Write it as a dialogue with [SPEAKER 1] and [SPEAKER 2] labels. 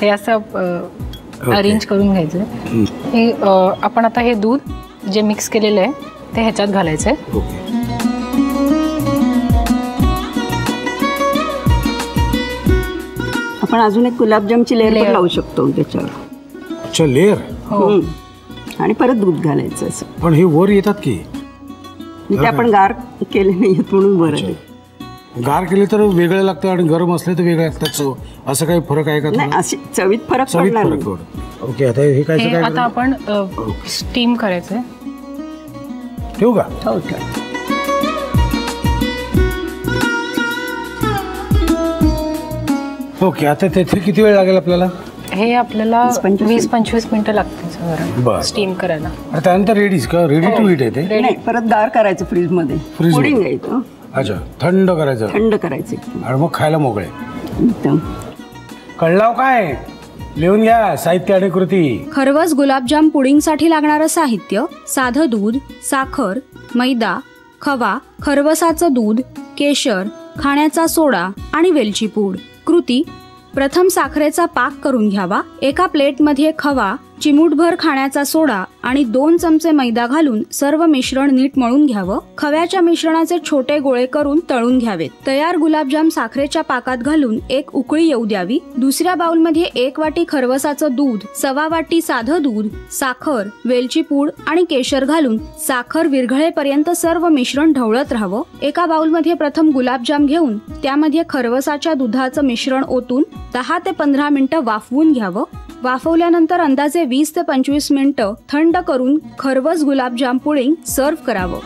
[SPEAKER 1] ते असं अरेंज करून घ्यायचं. हे आपण आता हे दूध जे मिक्स केलेलं आहे ते ह्याच्यात घालायचं आहे.
[SPEAKER 2] आपण अजून एक गुलाबजामची लेअर पण लावू शकतो त्याच्यावर.
[SPEAKER 3] अच्छा, लेअर.
[SPEAKER 2] हो. आणि परत दूध घालायचं असं.
[SPEAKER 3] पण हे वर येतात की
[SPEAKER 2] ते आपण गार केले नाही म्हणून बरं.
[SPEAKER 3] गार केले तर वेगळं लागतं आणि गरम असले तर वेगळं लागतात. चव असं काही फरक आहे का?
[SPEAKER 2] नाही, अशी चवीत फरक पडणार नाही.
[SPEAKER 3] ओके, आता हे काय
[SPEAKER 1] आता आपण स्टीम करायचंय.
[SPEAKER 3] ठेवू का?
[SPEAKER 2] हो, ठेव.
[SPEAKER 3] ओके, आता तिथे किती वेळ लागेल आपल्याला?
[SPEAKER 1] हे आपल्याला 20-25 मिनिटं लागतील स्टीम करायला.
[SPEAKER 3] त्यानंतर रेडीच का? रेडी टू ईट आहे ते?
[SPEAKER 2] नाही, परत गार करायचं फ्रीज मध्ये. पुडिंग आहे तो.
[SPEAKER 3] अच्छा, थंड करायचं.
[SPEAKER 2] थंड करायचं
[SPEAKER 3] आणि मग खायला मोकळे.
[SPEAKER 2] एकदम.
[SPEAKER 3] कळलाव काय? लिहून घ्या साहित्य आणि कृती.
[SPEAKER 4] खरवस गुलाबजाम पुडिंगसाठी लागणारं साहित्य: साधं दूध, साखर, मैदा, खवा, खरवसाचं दूध, केशर, खाण्याचा सोडा आणि वेलची पूड. कृती: प्रथम साखरेचा पाक करून घ्यावा. एका प्लेटमध्ये खवा, चिमूटभर खाण्याचा सोडा आणि 2 चमचे मैदा घालून सर्व मिश्रण नीट मळून घ्यावं. खव्याच्या मिश्रणाचे छोटे गोळे करून तळून घ्यावेत. तयार गुलाबजाम साखरेच्या पाकात घालून एक उकळी येऊ द्यावी. दुसऱ्या बाउलमध्ये 1 वाटी खरवसाचं दूध, 1/4 वाटी साधं दूध, साखर, वेलची पूड आणि केशर घालून साखर विरघळेपर्यंत सर्व मिश्रण ढवळत राहावं. एका बाउलमध्ये प्रथम गुलाबजाम घेऊन त्यामध्ये खरवसाच्या दुधाचं मिश्रण ओतून 10 ते 15 मिनिटं वाफवून घ्यावं. वाफवल्यानंतर अंदाजे 20 ते 25 मिनिटं थंड करून खरवस गुलाबजाम पुडिंग सर्व्ह करावं.